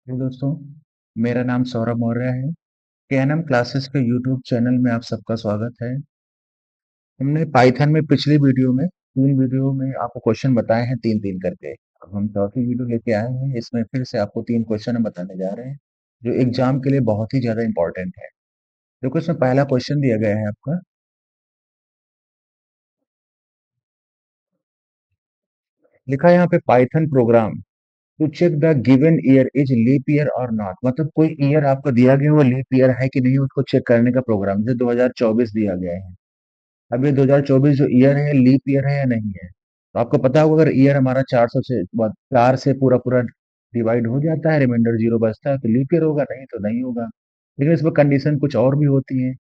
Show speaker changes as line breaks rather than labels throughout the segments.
Hello दोस्तों, मेरा नाम सौरभ मौर्य है। केएनएम क्लासेस के यूट्यूब चैनल में आप सबका स्वागत है। हमने पाइथन में पिछली वीडियो में तीन वीडियो में आपको क्वेश्चन बताए हैं तीन तीन करके। अब हम चौथी वीडियो लेके आए हैं, इसमें फिर से आपको तीन क्वेश्चन हम बताने जा रहे हैं जो एग्जाम के लिए बहुत ही ज्यादा इंपॉर्टेंट है। देखो, इसमें पहला क्वेश्चन दिया गया है आपका। लिखा है यहाँ पे python program to check the given year is leap year और नॉट। मतलब कोई ईयर आपको दिया गया, वो लीप ईयर है कि नहीं, उसको चेक करने का प्रोग्राम। जैसे 2024 दिया गया है। अब ये 2024 जो ईयर है, लीप ईयर है या नहीं है? तो आपको पता होगा, अगर ईयर हमारा 400 से 4 से पूरा पूरा डिवाइड हो जाता है, रिमाइंडर जीरो बचता है, तो लीप ईयर होगा, नहीं तो नहीं होगा। लेकिन इसमें कंडीशन कुछ और भी होती है।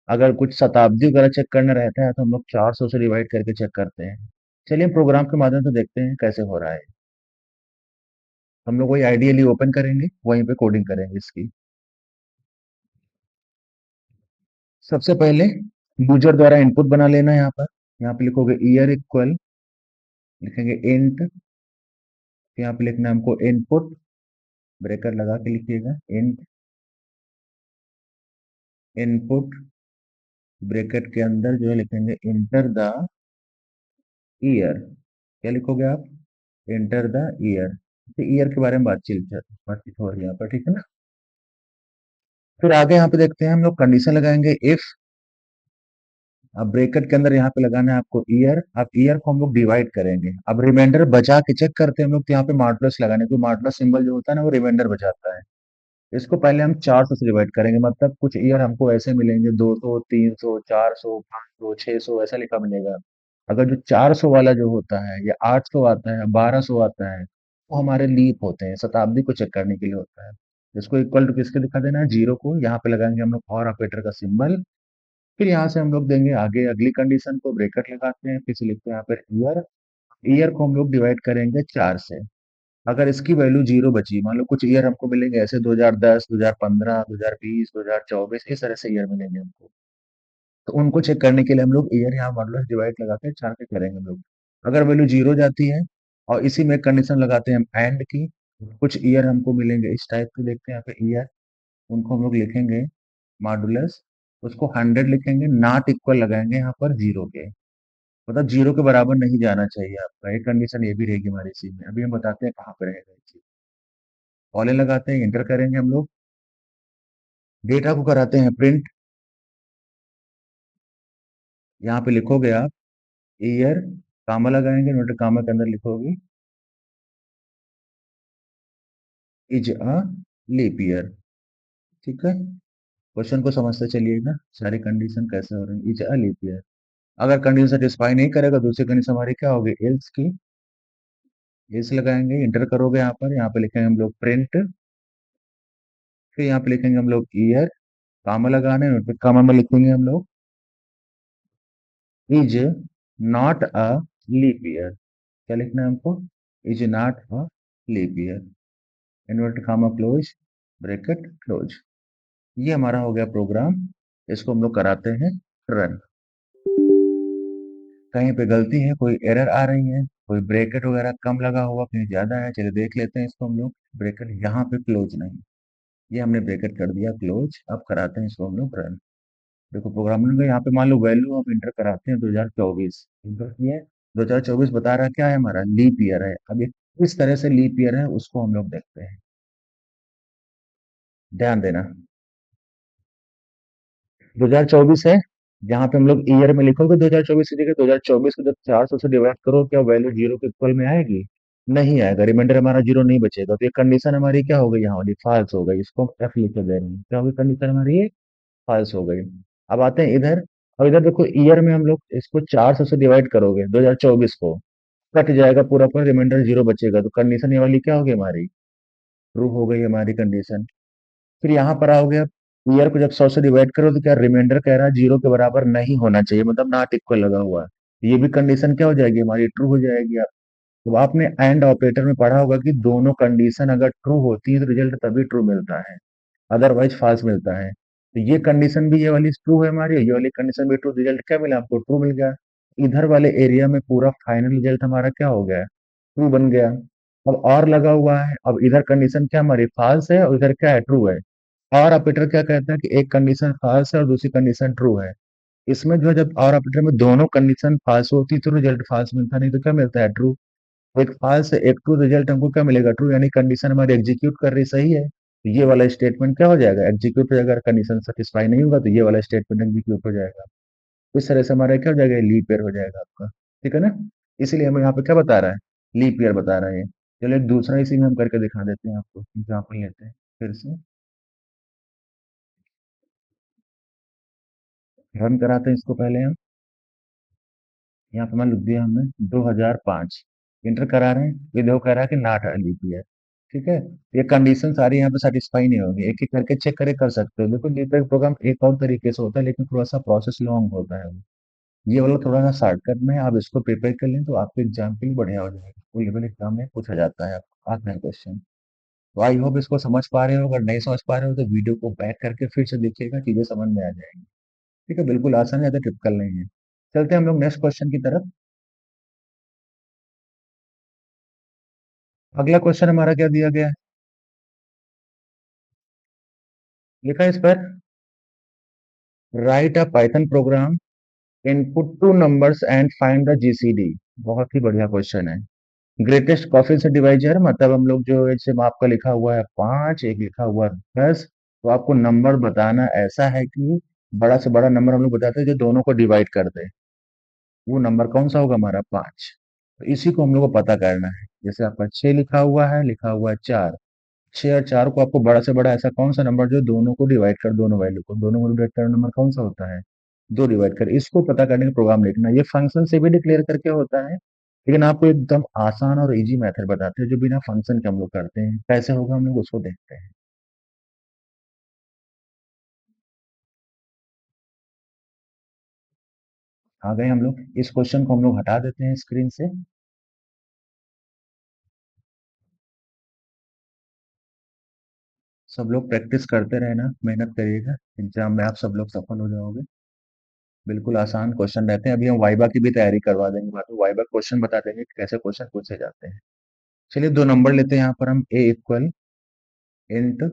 अगर कुछ शताब्दी वगैरह चेक करना रहता है तो हम लोग 400 से डिवाइड करके चेक करते हैं। चलिए, हम प्रोग्राम के माध्यम से देखते हैं कैसे हो रहा है। हम लोग वही आइडियली ओपन करेंगे, वहीं पे कोडिंग करेंगे इसकी। सबसे पहले यूजर द्वारा इनपुट बना लेना है। यहाँ पे लिखोगे ईयर इक्वल, लिखेंगे इंट, यहाँ पे लिखना है हमको इनपुट, ब्रेकर लगा के लिखिएगा इंट इनपुट, ब्रैकेट के अंदर जो है लिखेंगे इंटर द ईयर। क्या लिखोगे आप? Enter the year. तो ईयर के बारे में बातचीत हो रही है यहाँ पर, ठीक है ना। फिर आगे यहाँ पे देखते हैं, हम लोग कंडीशन लगाएंगे इफ। अब ब्रैकेट के अंदर यहाँ पे लगाना है आपको ईयर। अब ईयर को हम लोग डिवाइड करेंगे। अब रिमाइंडर बचा के चेक करते हैं हम लोग, तो यहाँ पे मॉडुलस लगाने को, मॉडुलस सिंबल जो होता है ना, वो रिमाइंडर बचाता है। इसको पहले हम 400 से डिवाइड करेंगे। मतलब कुछ ईयर हमको ऐसे मिलेंगे, 200, 300, 400, 500, 600 ऐसा लिखा मिलेगा। अगर जो 400 वाला जो होता है, या 800 आता है, 1200 आता है, वो हमारे लीप होते हैं, शताब्दी को चेक करने के लिए होता है। इसको इक्वल टू किसके दिखा देना है? जीरो को। यहाँ पे लगाएंगे हम लोग और ऑपरेटर का सिंबल। फिर यहाँ से हम लोग देंगे आगे अगली कंडीशन को, ब्रेकेट लगाते हैं, फिर से लिखते हैं यहाँ पर ईयर। ईयर को हम लोग डिवाइड करेंगे 4 से। अगर इसकी वैल्यू जीरो बची, मान लो कुछ ईयर हमको मिलेंगे ऐसे, 2010, 2015, 2020, 2024, इस तरह से ईयर मिलेंगे हमको। तो उनको चेक करने के लिए हम लोग ईयर यहाँ मॉडुलस डिवाइड लगा के 4 के करेंगे हम लोग। अगर वैल्यू जीरो जाती है, और इसी में कंडीशन लगाते हैं हम एंड की, कुछ ईयर हमको मिलेंगे इस टाइप के, देखते हैं यहाँ पे ईयर, उनको हम लोग लिखेंगे मॉडुलस, उसको 100 लिखेंगे, नॉट इक्वल लगाएंगे यहाँ पर जीरो के। मतलब जीरो के बराबर नहीं जाना चाहिए आपका। एक कंडीशन ये भी रहेगी हमारी इसी में। अभी हम बताते हैं कहाँ पे रहेगा ये चीज। कॉलन लगाते हैं, इंटर करेंगे हम लोग, डेटा को कराते हैं प्रिंट। यहाँ पे लिखोगे आप ईयर, कामा लगाएंगे, नोट कामा के अंदर लिखोगे इज अ लीप ईयर। ठीक है, क्वेश्चन को समझते चलिएगा, सारी कंडीशन कैसे हो रही है। Is a leap year. अगर कंडीशन सेटिस्फाई नहीं करेगा, दूसरी कंडीशन हमारी क्या होगी? एल्स की। एल्स लगाएंगे, इंटर करोगे यहाँ पे लिखेंगे हम लोग प्रिंट। फिर यहाँ पे लिखेंगे हम लोग ईयर, कामा लगाना है, नोट पे कामा में लिखेंगे हम लोग is not a leap year. क्या लिखना है हमको? Is not a leap year, inverted comma close, bracket close. ये हमारा हो गया प्रोग्राम। इसको हम लोग कराते हैं रन। कहीं पे गलती है, कोई एरर आ रही है, कोई ब्रैकेट वगैरह कम लगा हुआ, कहीं ज्यादा है, चलिए देख लेते हैं इसको हम लोग। ब्रैकेट यहाँ पे क्लोज नहीं, ये हमने ब्रैकेट कर दिया क्लोज। अब कराते हैं इसको हम लोग रन। देखो, प्रोग्रामिंग का यहाँ पे मान लो वैल्यू हम इंटर कराते हैं 2024, इंटर किया। 2024 बता रहा क्या है? हमारा लीप ईयर है। अब ये किस तरह से लीप ईयर है उसको हम लोग देखते हैं। ध्यान देना, 2024 है, जहाँ पे हम लोग ईयर में लिखोगे 2024 की जगह 2024 को जब 400 से डिवाइड करो, क्या वैल्यू जीरो के इक्वल में आएगी? नहीं आएगा, रिमाइंडर हमारा जीरो नहीं बचेगा। तो ये कंडीशन हमारी क्या हो गई? यहाँ वाली फॉल्स हो गई। इसको हम एफ लिख के दे रहे हैं। क्या होगी कंडीशन हमारी? ये फॉल्स हो गई। अब आते हैं इधर। और इधर देखो, ईयर में हम लोग इसको 400 से डिवाइड करोगे 2024 को, कट जाएगा पूरा पूरा, रिमाइंडर जीरो बचेगा। तो कंडीशन ये वाली क्या होगी हमारी? ट्रू हो गई हमारी कंडीशन। फिर यहाँ पर आओगे आप, ईयर को जब 100 से डिवाइड करो तो क्या रिमाइंडर कह रहा है जीरो के बराबर नहीं होना चाहिए, मतलब नॉट इक्वल लगा हुआ है। ये भी कंडीशन क्या हो जाएगी हमारी? ट्रू हो जाएगी। आप तो आपने एंड ऑपरेटर में पढ़ा होगा कि दोनों कंडीशन अगर ट्रू होती है तो रिजल्ट तभी ट्रू मिलता है, अदरवाइज फॉल्स मिलता है। तो ये कंडीशन भी, ये वाली ट्रू है हमारी, ये वाली कंडीशन भी ट्रू। रिजल्ट क्या मिला आपको? ट्रू मिल गया। इधर वाले एरिया में पूरा फाइनल रिजल्ट हमारा क्या हो गया? ट्रू बन गया। अब और लगा हुआ है, अब इधर कंडीशन क्या हमारी फॉल्स है और इधर क्या है, ट्रू है। और ऑपरेटर क्या कहता है कि एक कंडीशन फॉल्स है और दूसरी कंडीशन ट्रू है। इसमें जो है जब और ऑपरेटर में दोनों कंडीशन फॉल्स होती तो रिजल्ट फॉल्स मिलता, नहीं तो क्या मिलता है, ट्रू। एक फॉल्स है एक ट्रू, रिजल्ट हमको क्या मिलेगा, ट्रू, यानी कंडीशन हमारी एग्जीक्यूट कर रही सही है, तो ये वाला स्टेटमेंट क्या हो जाएगा, एग्जीक्यूट हो जाएगा। अगर कंडीशन सेटिस्फाई नहीं होगा तो ये वाला स्टेटमेंट एग्जीक्यूट हो जाएगा। इस तरह से हमारा क्या हो जाएगा, लीप ईयर हो जाएगा आपका। ठीक है ना। इसीलिए हमें यहाँ पे क्या बता रहा है, लीप ईयर बता रहा है ये। चलो एक दूसरा इसी में हम करके दिखा देते हैं आपको, एग्जाम्पल लेते हैं फिर से, रन कराते हैं इसको पहले हम। यहाँ पे मान लिख दिया हमने 2005, इंटर करा रहे हैं, ये देखो कह रहा है कि नॉट लीप ईयर। ठीक है। ये कंडीशन सारी यहाँ पे सेटिस्फाई नहीं होगी, एक एक करके चेक करे कर सकते हो। देखो लीप ईयर प्रोग्राम एक और तरीके से होता है, लेकिन थोड़ा सा प्रोसेस लॉन्ग होता है। ये वाला थोड़ा सा शॉर्टकट में है, आप इसको प्रिपेयर कर लें तो आपके एग्जाम के लिए बढ़िया हो जाएगा। वो लेवल एग्जाम में पूछा जाता है, आते हैं क्वेश्चन। तो आई होप इसको समझ पा रहे हो, अगर नहीं समझ पा रहे हो तो वीडियो को बैक करके फिर से देखिएगा, चीजें समझ में आ जाएंगी। ठीक है, बिल्कुल आसान है, ज्यादा टिपिकल नहीं है। चलते हैं हम लोग नेक्स्ट क्वेश्चन की तरफ। अगला क्वेश्चन हमारा क्या दिया गया है, लिखा है इस पर, right a python programme, input two numbers and find the GCD. बहुत ही बढ़िया क्वेश्चन है। ग्रेटेस्ट कोएफिशिएंट डिवाइजर, मतलब हम लोग जो जैसे आपका लिखा हुआ है 5, एक लिखा हुआ है 10, तो आपको नंबर बताना ऐसा है कि बड़ा से बड़ा नंबर हम लोग बताते हैं जो दोनों को डिवाइड कर दे। वो नंबर कौन सा होगा हमारा, 5। तो इसी को हम लोग को पता करना है। जैसे आपका 6 लिखा हुआ है, लिखा हुआ है 4, 6 और 4 को आपको बड़ा से बड़ा ऐसा कौन सा नंबर जो दोनों को डिवाइड कर, दोनों वैल्यू को दोनों को डिवाइड कर नंबर कौन सा होता है, 2 डिवाइड कर। इसको पता करने का प्रोग्राम लिखना है। ये फंक्शन से भी डिक्लेयर करके होता है, लेकिन आपको एकदम आसान और इजी मेथड बताते हैं जो बिना फंक्शन के हम लोग करते हैं। कैसे होगा हम लोग उसको देखते हैं। आ गए हम लोग, इस क्वेश्चन को हम लोग हटा देते हैं स्क्रीन से। सब लोग प्रैक्टिस करते रहना, मेहनत करिएगा, एग्जाम में आप सब लोग सफल हो जाओगे। बिल्कुल आसान क्वेश्चन रहते हैं। अभी हम वाइबा की भी तैयारी करवा देंगे, बाद में वाइबा क्वेश्चन बता देंगे कि कैसे क्वेश्चन पूछे जाते हैं। चलिए दो नंबर लेते हैं यहाँ पर हम, ए इक्वल इंट,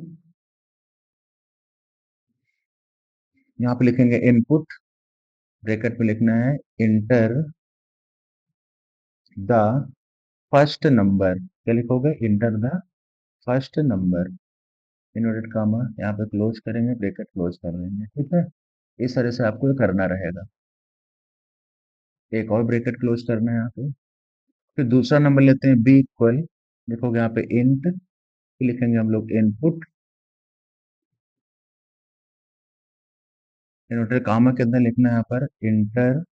यहाँ पे लिखेंगे इनपुट, ब्रैकेट में लिखना है इंटर द फर्स्ट नंबर। क्या लिखोगे, enter the first number, inverted comma, यहाँ पे क्लोज करेंगे, ब्रैकेट क्लोज कर देंगे। ठीक है, इस तरह से आपको ये करना रहेगा। एक और ब्रैकेट क्लोज करना है यहाँ पे। फिर दूसरा नंबर लेते हैं, बी इक्वल, लिखोगे यहाँ पे इंट, लिखेंगे हम लोग इनपुट, इनवर्टेड कामा के अंदर लिखना है यहाँ पर इंटर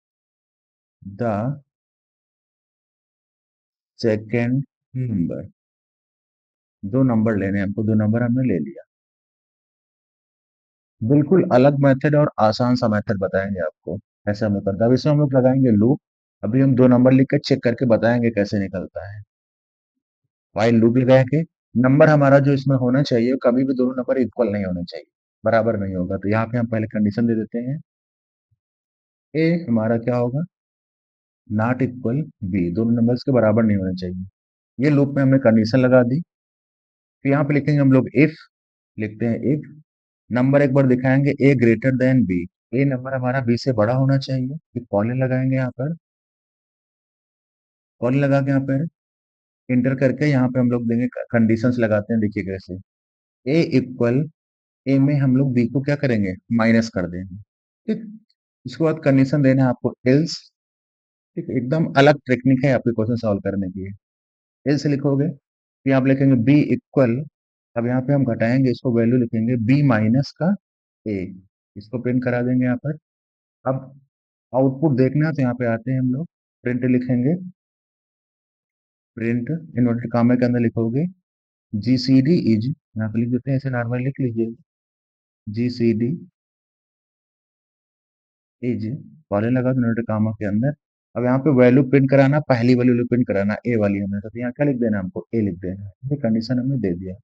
द सेकेंड नंबर। दो नंबर लेने हैं हमको, दो नंबर हमने ले लिया। बिल्कुल अलग मेथड और आसान सा मेथड बताएंगे आपको, ऐसे हम लोग करते हैं। अब इसमें हम लोग लगाएंगे लूप। अभी हम दो नंबर लिख कर चेक करके बताएंगे कैसे निकलता है। वाइल लूप लगाएंगे, नंबर हमारा जो इसमें होना चाहिए कभी भी दोनों नंबर इक्वल नहीं होना चाहिए, बराबर नहीं होगा। तो यहाँ पे हम पहले कंडीशन दे देते हैं, ए हमारा क्या होगा, नॉट इक्वल बी, दोनों नंबर्स के बराबर नहीं होने चाहिए। ये लूप में हमने कंडीशन लगा दी। फिर यहाँ पे लिखेंगे हम लोग इफ, लिखते हैं इफ नंबर एक बार दिखाएंगे ए ग्रेटर देन बी, ए नंबर हमारा बी से बड़ा होना चाहिए। फिर कॉलन लगाएंगे यहाँ पर, कॉलन लगा के यहाँ पर इंटर करके यहाँ पे हम लोग देंगे कंडीशंस लगाते हैं, देखिए कैसे, ए इक्वल, ए में हम लोग बी को क्या करेंगे, माइनस कर देंगे। ठीक, इसके बाद कंडीशन देना है आपको एल्स। ठीक, एकदम अलग टेक्निक है आपके क्वेश्चन सॉल्व करने की। एल्स लिखोगे, फिर आप लिखेंगे बी इक्वल, अब यहाँ पे हम घटाएंगे इसको, वैल्यू लिखेंगे बी माइनस का ए, इसको प्रिंट करा देंगे यहाँ पर। अब आउटपुट देखना है तो यहाँ पे आते हैं हम लोग, प्रिंट लिखेंगे, प्रिंट इन्वर्टेड कॉमा के अंदर लिखोगे जीसीडी इज, यहाँ पे लिख देते हैं, ऐसे नॉर्मल लिख लीजिए, जीसीडी इज, कॉलन लगा इन्वर्टेड कॉमा के अंदर। अब यहाँ पे वैल्यू प्रिंट कराना, पहली वैल्यू प्रिंट कराना ए वाली हमें, तो यहाँ क्या लिख देना है हमको, ए लिख देना है। ये कंडीशन हमने दे दिया।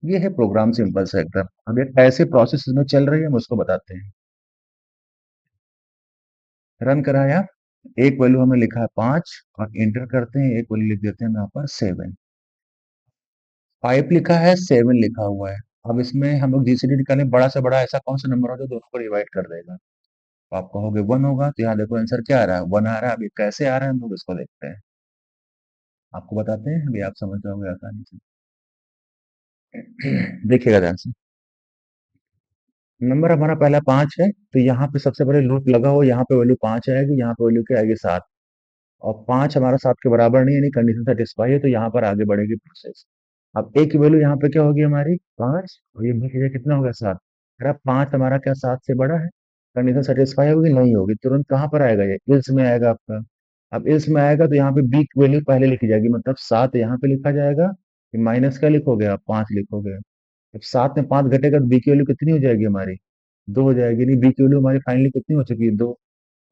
ये है प्रोग्राम, सिंपल सा एकदम। अब ये ऐसे प्रोसेस में चल रही है, हम उसको बताते हैं। रन कराया, एक वैल्यू हमें लिखा है 5 और इंटर करते हैं, एक वैल्यू लिख देते हैं यहाँ पर 7। फाइव लिखा है, सेवन लिखा हुआ है। अब इसमें हम लोग जीसीडी निकालें, बड़ा से बड़ा ऐसा कौन सा नंबर हो जो दोनों को डिवाइड कर देगा। तो आप कहोगे वन होगा, तो यहाँ देखो आंसर क्या आ रहा है, वन आ रहा है। अभी कैसे आ रहा है हम लोग इसको देखते हैं, आपको बताते हैं, अभी आप समझ जाओगे आसानी से। देखिएगा ध्यान से, नंबर हमारा पहला पांच है, तो यहाँ पे सबसे पहले लूप लगा हो, यहाँ पे वैल्यू पांच आएगी, यहाँ पे वैल्यू क्या आएगी, सात। और पांच हमारा सात के बराबर नहीं है, यानी कंडीशन सेटिस्फाई है, तो यहाँ पर आगे बढ़ेगी प्रोसेस। अब ए की वैल्यू यहाँ पे क्या होगी हमारी, पांच, और ये बी की जगह कितना होगा, सात। अगर पांच हमारा क्या सात से बड़ा है, कंडीशन सेटिस्फाई होगी, नहीं होगी, तुरंत कहाँ पर आएगा, ये इल्स में आएगा आपका। अब इल्स में आएगा तो यहाँ पे बी की वैल्यू पहले लिखी जाएगी, मतलब सात यहाँ पे लिखा जाएगा, माइनस क्या लिखोगे आप, पांच लिखोगे। जब सात में पांच घटेगा तो बी की वैल्यू कितनी हो जाएगी हमारी, दो हो जाएगी। नहीं, बी की वैल्यू हमारी फाइनली कितनी हो चुकी है, दो।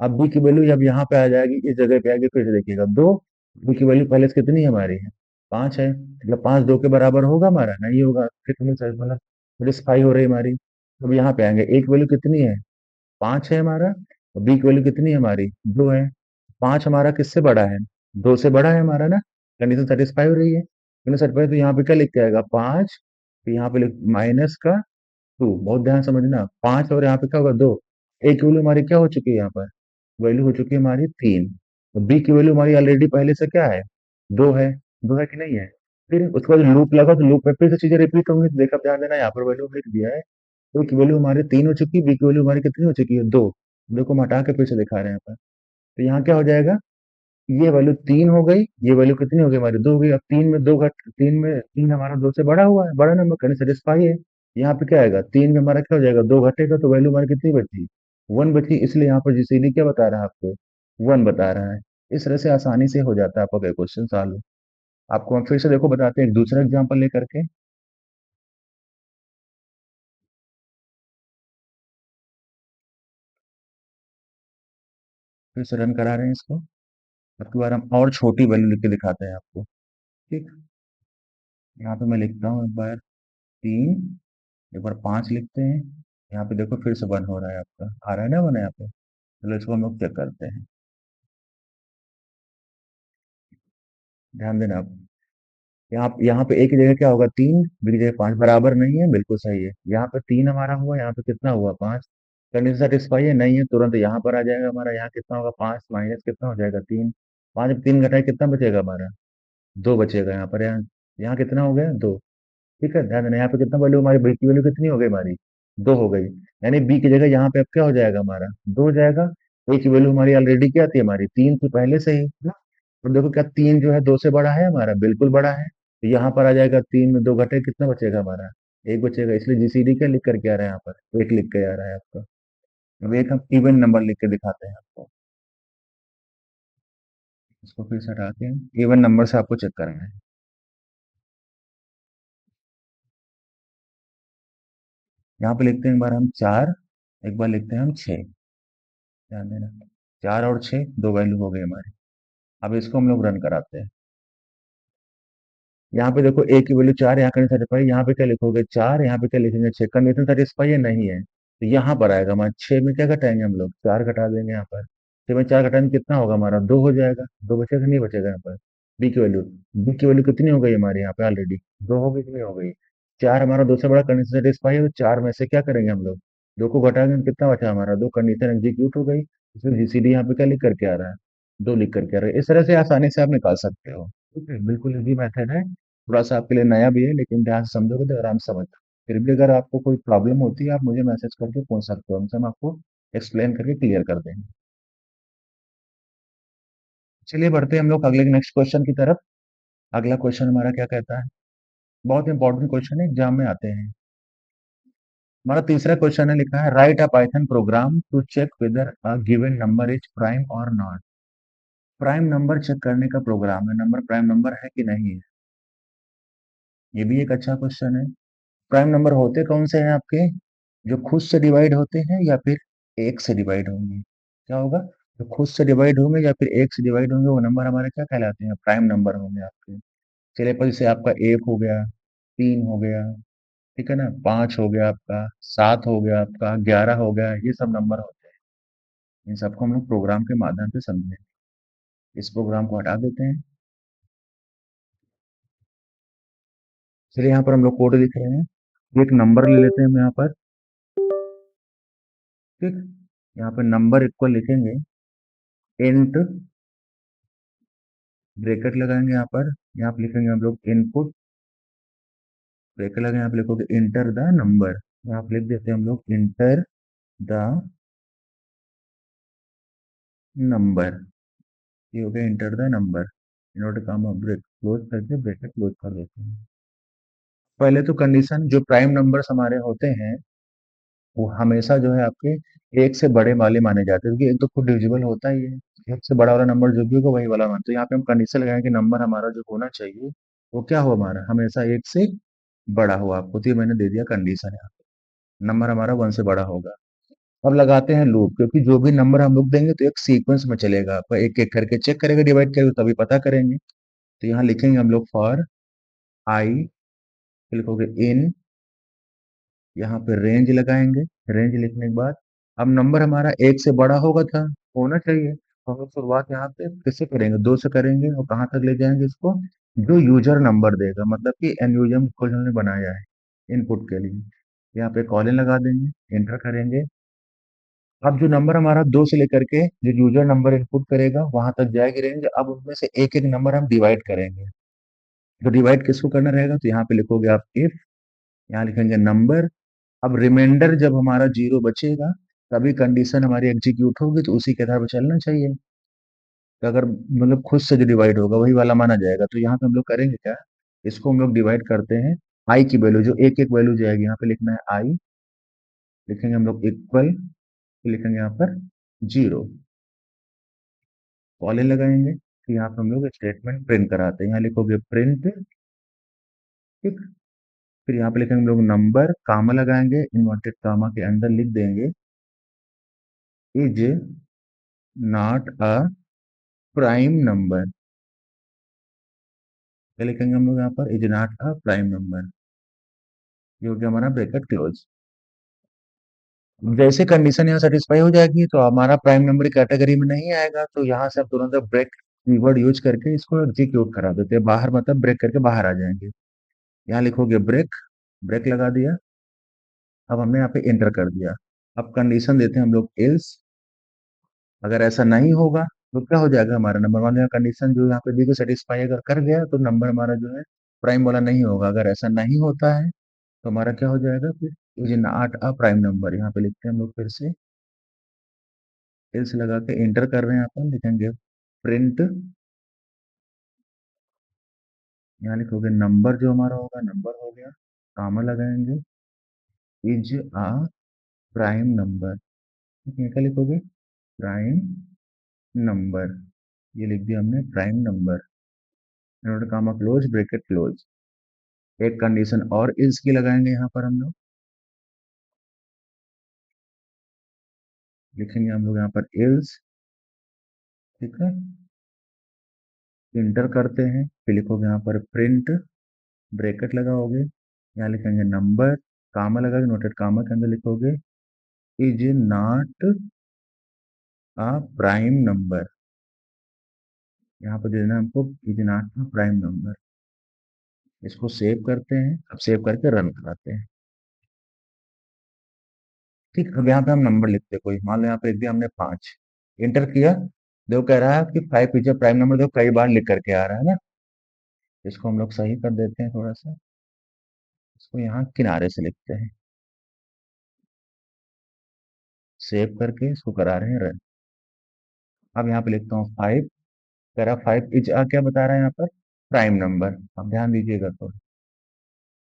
अब बी की वैल्यू जब यहाँ पे आ जाएगी, इस जगह पे आएगी, फिर से देखिएगा दो। बी की वैल्यू पहले से कितनी है हमारी है, पांच है, मतलब पांच दो के बराबर होगा हमारा, नहीं होगा, कितनी साइज मतलब सेटिस्फाई हो रही है हमारी। अब यहाँ पे आएंगे, एक वैल्यू कितनी है, पांच है हमारा, और बी की वैल्यू कितनी है हमारी, दो है। पांच हमारा किससे बड़ा है, दो से बड़ा है हमारा ना, कंडीशन सेटिस्फाई हो रही है, कंडीशन सेटिस्फाई, तो यहाँ पे क्या लिख के आएगा, पांच, तो यहाँ पे माइनस का टू, बहुत ध्यान से समझना, पांच और यहाँ पे क्या होगा, दो। ए की वैल्यू हमारी क्या हो चुकी है यहाँ पर, वैल्यू हो चुकी है हमारी तीन। तो बी की वैल्यू हमारी ऑलरेडी पहले से क्या है, दो है, दो है कि नहीं है। फिर उसके बाद लूप लगा, तो लूप में फिर से चीजें रिपीट होंगी, तो देखा, ध्यान देना, यहाँ पर वैल्यू लिख दिया है। ए की वैल्यू हमारी तीन हो चुकी है, बी की वैल्यू हमारी कितनी हो चुकी है, दो। दो को हम हटा के फिर से दिखा रहे हैं यहाँ पर, तो यहाँ क्या हो जाएगा, ये वैल्यू तीन हो गई, ये वैल्यू कितनी हो गई हमारी, दो हो गई। अब तीन में दो घट, तीन में तीन हमारा दो से बड़ा हुआ है, बड़ा नंबर करने सेटिस्फाई है। यहाँ पे क्या आएगा, तीन में हमारा क्या हो जाएगा, दो घटेगा, तो वैल्यू हमारी कितनी बची, वन बची। इसलिए यहाँ पर जीसीडी क्या बता रहा है आपको, वन बता रहा है। इस तरह से आसानी से हो जाता है आपका क्वेश्चन सॉल्व। आपको हम फिर से देखो बताते हैं एक दूसरा एग्जाम्पल लेकर के, फिर से रन करा रहे हैं इसको। अब की बार हम और छोटी वैल्यू लिख के दिखाते हैं आपको। ठीक, यहाँ पे मैं लिखता हूँ एक बार तीन, एक बार पांच लिखते हैं। यहाँ पे देखो फिर से वन हो रहा है, आपका आ रहा है ना वन यहाँ पे। चलो इसको हम लोग चेक करते हैं, ध्यान देना आप। यहाँ यहाँ पे एक की जगह क्या होगा, तीन, बी की जगह पांच, बराबर नहीं है, बिल्कुल सही है। यहाँ पे तीन हमारा हुआ, यहाँ पे कितना हुआ, पांच। कंडीशन सेटिस्फाई है, नहीं है, तुरंत यहाँ पर आ जाएगा हमारा, यहाँ कितना होगा, पांच माइनस कितना हो जाएगा, तीन। पांच में तीन घटाए कितना बचेगा हमारा, दो बचेगा यहाँ पर, यहाँ कितना हो गया, दो। ठीक है, ध्यान देना, यहाँ पे कितना वैल्यू हमारी, बी की वैल्यू कितनी हो गई हमारी, दो हो गई। यानी बी की जगह यहाँ पे अब क्या हो जाएगा हमारा, दो हो जाएगा। ए की वैल्यू हमारी ऑलरेडी क्या थी, हमारी तीन थी पहले से ही ना। तो देखो क्या तीन जो है दो से बड़ा है हमारा, बिल्कुल बड़ा है, तो यहाँ पर आ जाएगा, तीन में दो घटे कितना बचेगा हमारा, एक बचेगा। इसलिए जीसीडी क्या लिख करके आ रहा है यहाँ पर, एक लिख के आ रहा है आपका। अब एक हम इवन नंबर लिख के दिखाते हैं आपको, इसको फिर से हटा के इवन नंबर से आपको चेक करना है। यहाँ पे लिखते हैं एक बार हम चार, एक बार लिखते हैं हम छः, ध्यान देना, चार और छः दो वैल्यू हो गई हमारी। अब इसको हम लोग रन कराते हैं। यहाँ पे देखो ए की वैल्यू चार, यहाँ कंडीशन सेटिस्फाई, यहाँ पे क्या लिखोगे, चार, यहाँ पे क्या लिखेंगे, छह। कंडीशन सेटिस्फाई है, नहीं है, तो यहाँ पर आएगा हमारा, छह में क्या घटाएंगे हम लोग, चार घटा देंगे यहाँ पर। छह में चार घटाएंगे कितना होगा हमारा, दो हो जाएगा, दो बचेगा नहीं बचेगा यहाँ पर। बी की वैल्यू, बी की वैल्यू कितनी हो गई हमारी यहाँ पे ऑलरेडी, दो हो गई कि नहीं हो गई। चार हमारा दो से बड़ा कंडीशन सेटिस्फाई है, तो चार में से क्या करेंगे हम लोग, दो को घटाएंगे, कितना बचा हमारा, दो। कंडीशन एग्जीक्यूट हो गई, इसमें जीसीडी यहाँ पे क्या लिख करके आ रहा है, दो लिख करके आ रहा है। इस तरह से आसानी से आप निकाल सकते हो। ठीक है, बिल्कुल इजी मेथड है, थोड़ा-सा आपके लिए नया भी है, लेकिन ध्यान से समझोगे तो आराम से समझ। फिर भी अगर आपको कोई प्रॉब्लम होती है, आप मुझे मैसेज करके पूछ सकते हो, हमसे हम आपको एक्सप्लेन करके क्लियर कर देंगे। चलिए बढ़ते हैं हम लोग अगले नेक्स्ट क्वेश्चन की तरफ। अगला क्वेश्चन हमारा क्या कहता है, बहुत इंपॉर्टेंट क्वेश्चन है, एग्जाम में आते हैं। हमारा तीसरा क्वेश्चन है, लिखा है write a python program to check whether a given number is prime और नॉट। प्राइम नंबर चेक करने का प्रोग्राम है, नंबर प्राइम नंबर है कि नहीं है। ये भी एक अच्छा क्वेश्चन है। प्राइम नंबर होते कौन से हैं आपके, जो खुद से डिवाइड होते हैं या फिर एक से डिवाइड होंगे, क्या होगा, जो खुद से डिवाइड होंगे या फिर एक से डिवाइड होंगे, वो नंबर हमारे क्या कहलाते हैं, प्राइम नंबर होंगे आपके। चलिए पर जैसे आपका एक हो गया, तीन हो गया, ठीक है ना, पांच हो गया आपका, सात हो गया आपका, ग्यारह हो गया, ये सब नंबर होते हैं। इन सबको हम लोग प्रोग्राम के माध्यम से समझें। इस प्रोग्राम को हटा देते हैं। चलिए यहाँ पर हम लोग कोड लिख रहे हैं, एक नंबर ले लेते हैं हम यहाँ पर। ठीक, यहाँ पे नंबर इक्वल लिखेंगे इंट, ब्रैकेट लगाएंगे यहाँ पर लिखेंगे हम लोग इनपुट, ब्रैकेट लगाएंगे, यहाँ पे लिखोगे इंटर द नंबर, यहाँ पे लिख देते हैं हम लोग इंटर द नंबर। ये हो गया enter the number, inverted comma break close करके ब्रैकेट क्लोज कर देते हैं। पहले तो कंडीशन जो प्राइम नंबर्स हमारे होते हैं वो हमेशा जो है आपके एक से बड़े वाले माने जाते हैं, क्योंकि एक तो खुद डिविजिबल होता ही है, एक से बड़ा वाला नंबर जो भी होगा वही वाला मान। तो यहाँ पे हम कंडीशन लगाएं कि नंबर हमारा जो होना चाहिए वो क्या हो, हमारा हमेशा एक से बड़ा हो आपको। तो ये मैंने दे दिया कंडीशन, यहाँ पे नंबर हमारा वन से बड़ा होगा। अब लगाते हैं लूप, क्योंकि जो भी नंबर हम लोग देंगे तो एक सीक्वेंस में चलेगा, आपका एक एक करके चेक करेगा, डिवाइड करेगा तभी पता करेंगे। तो यहाँ लिखेंगे हम लोग फॉर आई, लिखोगे इन, यहाँ पे रेंज लगाएंगे, रेंज लिखने के बाद अब नंबर हमारा एक से बड़ा होगा था, होना चाहिए, तो हम लोग शुरुआत यहाँ पे किससे करेंगे, दो से करेंगे, और कहाँ तक ले जाएंगे इसको, जो यूजर नंबर देगा, मतलब कि एन यूजर को हमने बनाया है इनपुट के लिए। यहाँ पे कॉलन लगा देंगे, एंटर करेंगे। अब जो नंबर हमारा दो से लेकर के जो यूजर नंबर इनपुट करेगा वहां तक जाएगी रेंज। अब उनमें से एक एक नंबर हम डिवाइड करेंगे। तो डिवाइड किसको करना रहेगा, तो यहाँ पे लिखोगे आप इफ, यहाँ लिखेंगे नंबर। अब रिमाइंडर जब हमारा जीरो बचेगा तभी कंडीशन हमारी एग्जीक्यूट होगी, तो उसी के आधार पर चलना चाहिए। तो अगर मतलब खुद से जो डिवाइड होगा वही वाला माना जाएगा। तो यहाँ पे हम लोग करेंगे क्या, इसको हम लोग डिवाइड करते हैं, आई की वैल्यू जो एक एक वैल्यू जाएगी यहाँ पे लिखना है आई, लिखेंगे हम लोग इक्वल, लिखेंगे यहाँ पर जीरो, कॉलन लगाएंगे। तो यहाँ पे हम लोग स्टेटमेंट प्रिंट कराते हैं, यहाँ लिखोगे प्रिंट। ठीक, फिर यहाँ पे लिखेंगे हम लोग नंबर, कामा लगाएंगे, इन्वर्टेड कामा के अंदर लिख देंगे is not a prime number, क्या लिखेंगे हम लोग यहाँ पर, is not a prime number, ये हो गया हमारा ब्रैकेट क्लोज। जैसे कंडीशन यहाँ सेटिस्फाई हो जाएगी तो हमारा प्राइम नंबर कैटेगरी में नहीं आएगा, तो यहाँ से आप तुरंत ब्रेक कीवर्ड यूज करके इसको एग्जीक्यूट करा देते हैं, बाहर मतलब ब्रेक करके बाहर आ जाएंगे। यहाँ लिखोगे ब्रेक, ब्रेक लगा दिया, अब हमने यहाँ पे एंटर कर दिया। अब कंडीशन देते हैं हम लोग एल्स, अगर ऐसा नहीं होगा तो क्या हो जाएगा, हमारा नंबर मान लिया कंडीशन जो यहाँ पे दी को सेटिस्फाई अगर कर गया तो नंबर हमारा जो है प्राइम वाला नहीं होगा। अगर ऐसा नहीं होता है तो हमारा क्या हो जाएगा, फिर is not a prime number, यहाँ पे लिखते हैं हम लोग फिर से एल्स लगा के एंटर कर रहे हैं, यहाँ पर लिखेंगे प्रिंट, यहाँ लिखोगे नंबर जो हमारा होगा नंबर हो गया, कामा लगाएंगे इज अ प्राइम नंबर, ठीक है, क्या लिखोगे प्राइम नंबर, ये लिख दिया हमने प्राइम नंबर, नोट कामा क्लोज ब्रैकेट क्लोज। एक कंडीशन और इल्स की लगाएंगे यहाँ पर हम लोग, लिखेंगे हम लोग यहाँ पर इल्स, ठीक है, इंटर करते हैं, फिर लिखोगे यहाँ पर प्रिंट, ब्रैकेट लगाओगे, यहाँ लिखेंगे नंबर, कामा लगाओगे, नोटेड कामा के अंदर लिखोगे is not a prime number, यहाँ पर देना हमको is not a prime number. इसको सेव करते हैं, अब सेव करके रन कराते हैं। ठीक, अब यहाँ पे हम नंबर लिखते हैं कोई, मान लो यहाँ पे लिख दिया हमने 5, एंटर किया, देखो कह रहा है कि 5 इज प्राइम नंबर, देखो कई बार लिख करके आ रहा है ना। इसको हम लोग सही कर देते हैं थोड़ा सा, इसको यहाँ किनारे से लिखते हैं, सेव करके इसको करा रहे हैं रन। अब यहाँ पे लिखता हूँ 5, कह रहा 5 इज क्या बता रहा है यहाँ पर, प्राइम नंबर। अब ध्यान दीजिएगा, तो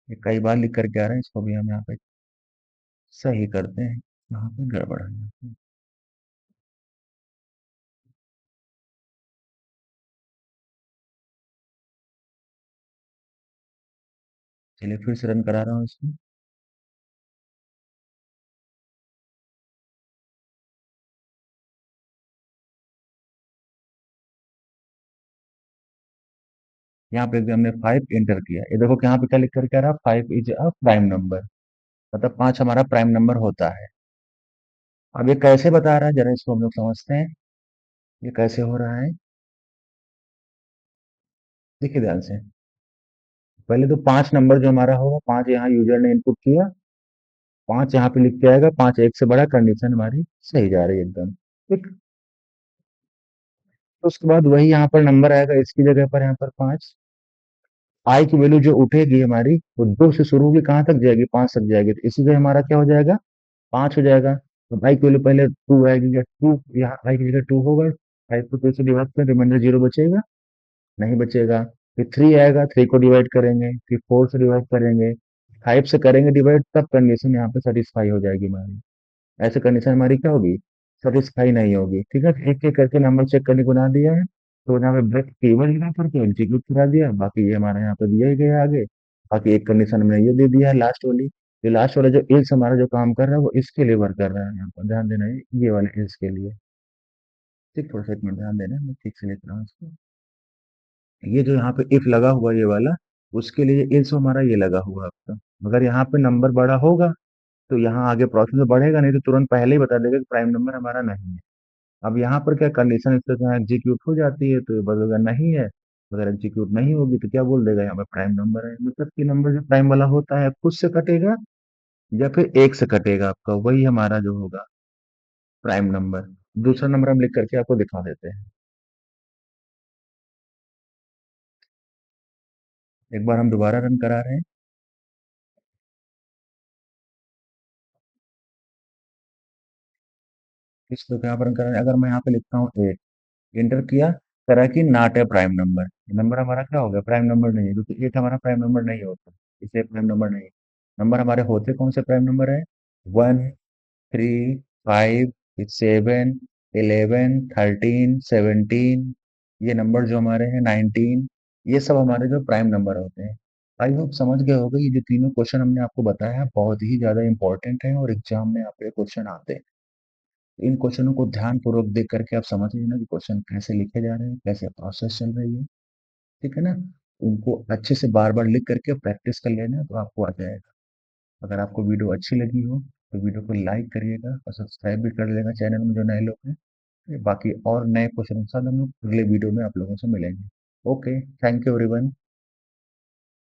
ये कई बार लिख करके आ रहे हैं, इसको भी हम यहाँ पे सही करते हैं, यहाँ पे गड़बड़ है। चलिए फिर से रन करा रहा हूँ इसको। यहाँ पे हमने 5 एंटर किया, ये देखो कि यहाँ पे क्या लिख करके आ रहा है, 5 इज अ प्राइम नंबर, मतलब 5 हमारा प्राइम नंबर होता है। अब ये कैसे बता रहा है, जरा इसको हम लोग समझते हैं, ये कैसे हो रहा है, देखिए ध्यान से। पहले तो 5 नंबर जो हमारा होगा, 5 यहाँ यूजर ने इनपुट किया, 5 यहाँ पे लिख के आएगा, 5 एक से बड़ा, कंडीशन हमारी सही जा रही है एकदम। ठीक। तो उसके बाद वही यहाँ पर नंबर आएगा, इसकी जगह पर यहाँ पर 5। आई की वैल्यू जो उठेगी हमारी, वो 2 से शुरू होगी, कहाँ तक जाएगी, 5 तक जाएगी, तो इसी से हमारा क्या हो जाएगा, 5 हो जाएगा। तो आई की वैल्यू पहले 2 आएगी, या 2 यहाँ आई की जगह 2 होगा, 5 को 2 से डिवाइड करें, रिमाइंडर 0 बचेगा, नहीं बचेगा। फिर 3 आएगा, 3 को डिवाइड करेंगे, फिर 4 से डिवाइड करेंगे, 5 से करेंगे डिवाइड, तब कंडीशन यहाँ पे सेटिस्फाई हो जाएगी हमारी। ऐसे कंडीशन हमारी क्या होगी, सेटिस्फाई नहीं होगी। ठीक है, एक एक करके नंबर चेक करके बना दिया है। तो यहाँ पे ब्रेक केवल लगा करके एग्जीक्यूट करा दिया, बाकी ये हमारा यहाँ पे दिया ही गया आगे। बाकी एक कंडीशन हमने ये दे दिया है लास्ट वाली। ये लास्ट वाला जो इल्स हमारा जो काम कर रहा है, वो इसके लिए वर्क कर रहा है, यहाँ पर ध्यान देना है, ये वाले इल्स के लिए। ठीक, थोड़ा सा एक मिनट ध्यान देना, मैं ठीक से लिख रहा हूँ इसको। ये जो यहाँ पे इफ लगा हुआ ये वाला, उसके लिए इल्स हमारा ये लगा हुआ आपका। अगर यहाँ पे नंबर बड़ा होगा, तो यहाँ आगे प्रोसेस में बढ़ेगा, नहीं तो तुरंत पहले ही बता देगा कि प्राइम नंबर हमारा नहीं है। अब यहाँ पर क्या कंडीशन इस तरह एग्जीक्यूट हो जाती है, तो ये बदलेगा नहीं है। अगर एग्जीक्यूट नहीं होगी तो क्या बोल देगा, यहाँ पर प्राइम नंबर है। मतलब कि नंबर जो प्राइम वाला होता है खुद से कटेगा, या फिर एक से कटेगा आपका, वही हमारा जो होगा प्राइम नंबर। दूसरा नंबर हम लिख करके आपको दिखा देते हैं। एक बार हम दोबारा रन करा रहे हैं। इसको क्या पर रन करा रहे हैं, अगर मैं यहाँ पे लिखता हूँ 8, एंटर किया, करा कि not a prime number, number हमारा क्या हो गया, प्राइम नंबर नहीं है, क्योंकि 8 हमारा प्राइम नंबर नहीं होता, इसलिए प्राइम नंबर नहीं है। नंबर हमारे होते कौन से प्राइम नंबर है, 1, 3, 5, 7, 11, 13, 17, ये नंबर जो हमारे हैं 19, ये सब हमारे जो प्राइम नंबर होते हैं। आई होप समझ गए होगे, ये जो तीनों क्वेश्चन हमने आपको बताया है बहुत ही ज्यादा इंपॉर्टेंट है, और एग्जाम में आपके क्वेश्चन आते हैं। इन क्वेश्चनों को ध्यान पूर्वक देख करके आप समझ लेना कि क्वेश्चन कैसे लिखे जा रहे हैं, कैसे प्रोसेस चल रही है। ठीक है ना, उनको अच्छे से बार बार लिख करके प्रैक्टिस कर लेना, तो आपको आ जाएगा। अगर आपको वीडियो अच्छी लगी हो, तो वीडियो को लाइक करिएगा और सब्सक्राइब भी कर लेगा चैनल में जो नए लोग हैं। बाकी और नए क्वेश्चन के साथ हम लोग अगले वीडियो में आप लोगों से मिलेंगे। Okay, thank you everyone.